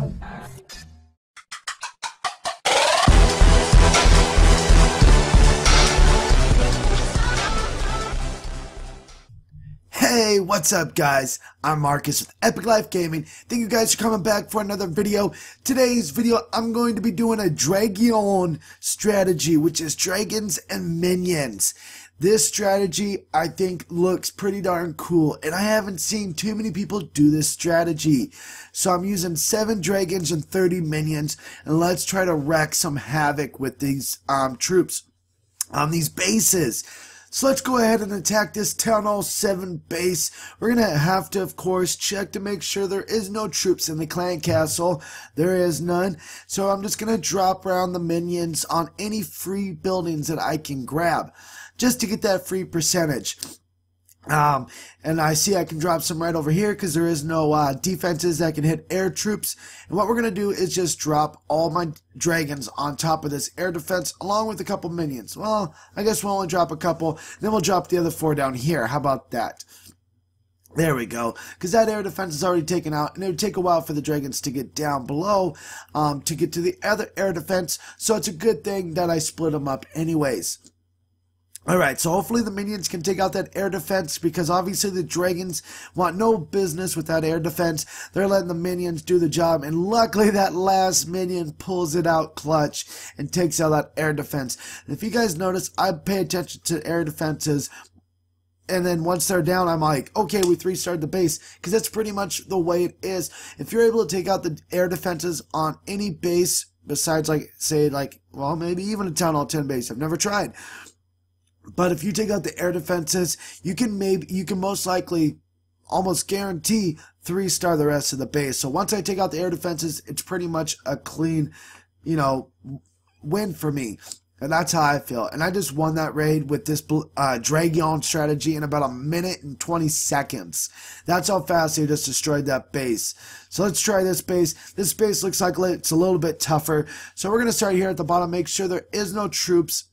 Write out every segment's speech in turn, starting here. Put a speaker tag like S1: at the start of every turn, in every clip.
S1: Hey, what's up guys? I'm Marcus with Epic Life Gaming. Thank you guys for coming back for another video. Today's video, I'm going to be doing a Dragonion strategy, which is dragons and minions. This strategy, I think, looks pretty darn cool, and I haven't seen too many people do this strategy. So I'm using 7 dragons and 30 minions, and let's try to wreak some havoc with these troops on these bases. So let's go ahead and attack this Town Hall 7 base. We're going to have to, of course, check to make sure there is no troops in the clan castle. There is none. So I'm just going to drop around the minions on any free buildings that I can grab, just to get that free percentage. And I see I can drop some right over here because there is no defenses that can hit air troops. And what we're going to do is just drop all my dragons on top of this air defense along with a couple minions. Well, I guess we'll only drop a couple, then we'll drop the other 4 down here. How about that? There we go, because that air defense is already taken out, and it would take a while for the dragons to get down below to get to the other air defense, so it's a good thing that I split them up anyways. Alright, so hopefully the minions can take out that air defense, because obviously the dragons want no business with that air defense. They're letting the minions do the job, and luckily that last minion pulls it out clutch and takes out that air defense. And if you guys notice, I pay attention to air defenses, and then once they're down, I'm like, okay, we 3-starred the base, because that's pretty much the way it is. If you're able to take out the air defenses on any base, besides, like, say, like, well, maybe even a Town Hall 10 base, I've never tried. But if you take out the air defenses, you can most likely, almost guarantee, 3-star the rest of the base. So once I take out the air defenses, it's pretty much a clean, win for me. And that's how I feel. And I just won that raid with this Dragonion strategy in about 1 minute and 20 seconds. That's how fast they just destroyed that base. So let's try this base. This base looks like it's a little bit tougher. So we're going to start here at the bottom. Make sure there is no troops.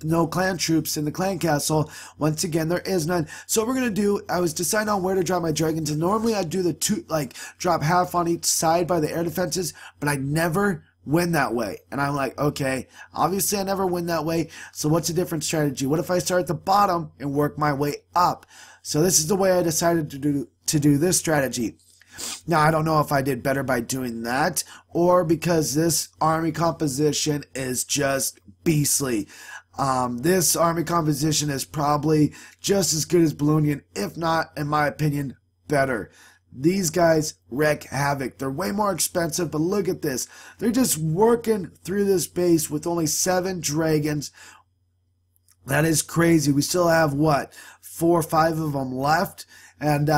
S1: No clan troops in the clan castle. Once again, there is none. So what we're gonna do, I was deciding on where to drop my dragons, and normally I'd do drop half on each side by the air defenses, but I never win that way. And I'm like, okay, obviously I never win that way, so what's a different strategy? What if I start at the bottom and work my way up? So this is the way I decided to do this strategy. Now, I don't know if I did better by doing that, or because this army composition is just beastly. This army composition is probably just as good as Dragonion, if not, in my opinion, better. These guys wreak havoc. They're way more expensive, but look at this. They're just working through this base with only 7 dragons. That is crazy. We still have, what, 4 or 5 of them left, and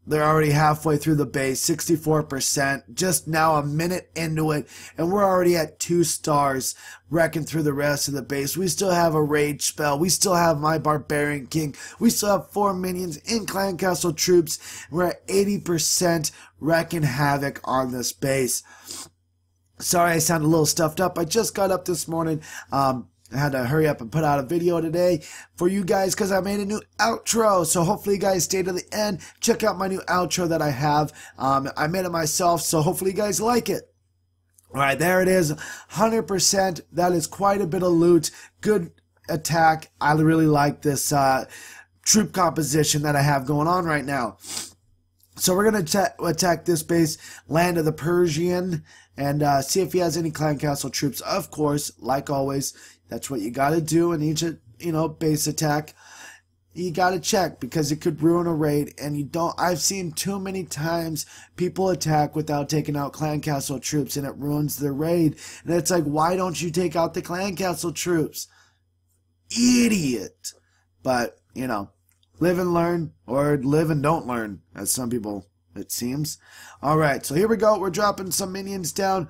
S1: they're already halfway through the base, 64%, just now 1 minute into it, and we're already at 2 stars, wrecking through the rest of the base. We still have a rage spell, we still have my Barbarian King, we still have 4 minions in clan castle troops, and we're at 80% wrecking havoc on this base. Sorry I sound a little stuffed up, I just got up this morning, I had to hurry up and put out a video today for you guys because I made a new outro. So hopefully you guys stay to the end. Check out my new outro that I have. I made it myself, so hopefully you guys like it. Alright, there it is. 100%. That is quite a bit of loot. Good attack. I really like this troop composition that I have going on right now. So we're going to attack this base, Land of the Persian, and see if he has any clan castle troops. Of course, like always, that's what you got to do in each, base attack. You got to check because it could ruin a raid, and you don't. I've seen too many times people attack without taking out clan castle troops, and it ruins their raid. And it's like, why don't you take out the clan castle troops? Idiot. But, live and learn, or live and don't learn, as some people, it seems. Alright, so here we go. We're dropping some minions down.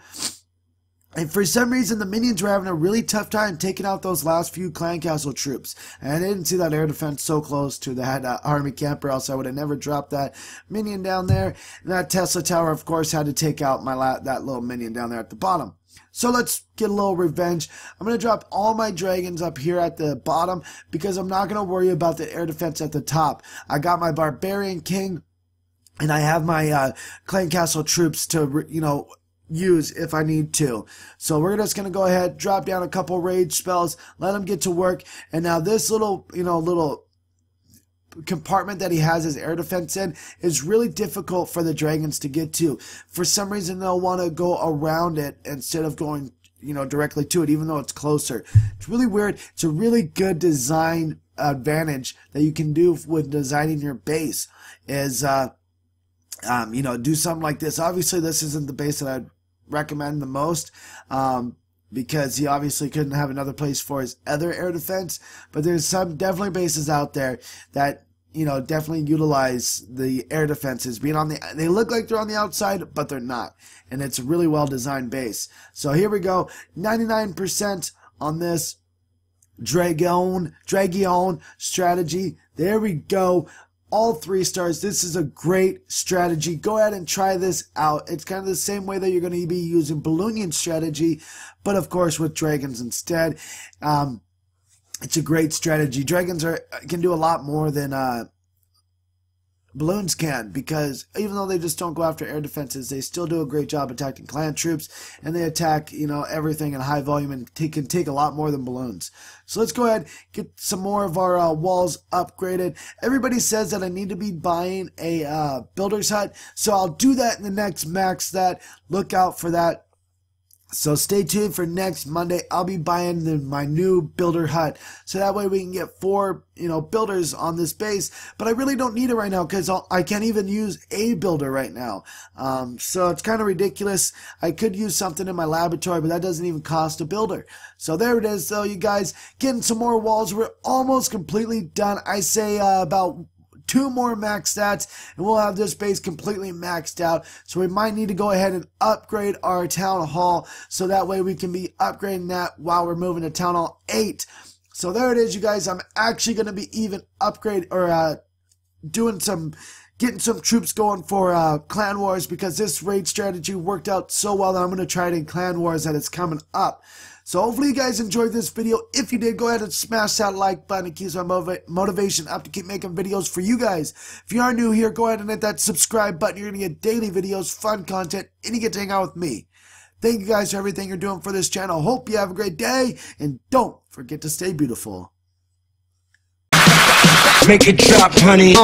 S1: And for some reason, the minions were having a really tough time taking out those last few clan castle troops. And I didn't see that air defense so close to that army camper, else I would have never dropped that minion down there. And that Tesla tower, of course, had to take out that little minion down there at the bottom. So let's get a little revenge. I'm going to drop all my dragons up here at the bottom because I'm not going to worry about the air defense at the top. I got my Barbarian King And I have my clan castle troops to, you know, use if I need to. So we're just going to go ahead, drop down a couple rage spells, let him get to work. And now this little, you know, little compartment that he has his air defense in is really difficult for the dragons to get to. For some reason, they'll want to go around it instead of going, you know, directly to it, even though it's closer. It's really weird. It's a really good design advantage that you can do with designing your base is, you know, do something like this. Obviously, this isn't the base that I'd recommend the most, because he obviously couldn't have another place for his other air defense. But there's some definitely bases out there that, you know, definitely utilize the air defenses being on the, they look like they're on the outside, but they're not. And it's a really well designed base. So here we go. 99% on this Dragonion strategy. There we go. All 3 stars. This is a great strategy. Go ahead and try this out. It's kind of the same way that you're going to be using Ballooning strategy, but of course with dragons instead. It's a great strategy. Dragons can do a lot more than balloons can, because even though they just don't go after air defenses, they still do a great job attacking clan troops, and they attack, you know, everything in high volume and can take a lot more than balloons. So let's go ahead, get some more of our walls upgraded. Everybody says that I need to be buying a builder's hut, so I'll do that in the next max that. Look out for that. So stay tuned for next Monday. I'll be buying my new builder hut, so that way we can get 4, you know, builders on this base. But I really don't need it right now because I can't even use a builder right now. So it's kind of ridiculous. I could use something in my laboratory, but that doesn't even cost a builder. So there it is, though, you guys. Getting some more walls. We're almost completely done. I say about 2 more max stats and we'll have this base completely maxed out. So we might need to go ahead and upgrade our town hall, so that way we can be upgrading that while we're moving to town hall 8. So there it is, you guys. I'm actually going to be even getting some troops going for clan wars, because this raid strategy worked out so well that I'm going to try it in clan wars that it's coming up. So hopefully you guys enjoyed this video. If you did, go ahead and smash that like button. It keeps my motivation up to keep making videos for you guys. If you are new here, go ahead and hit that subscribe button. You're going to get daily videos, fun content, and you get to hang out with me. Thank you guys for everything you're doing for this channel. Hope you have a great day, and don't forget to stay beautiful.
S2: Make it drop, honey.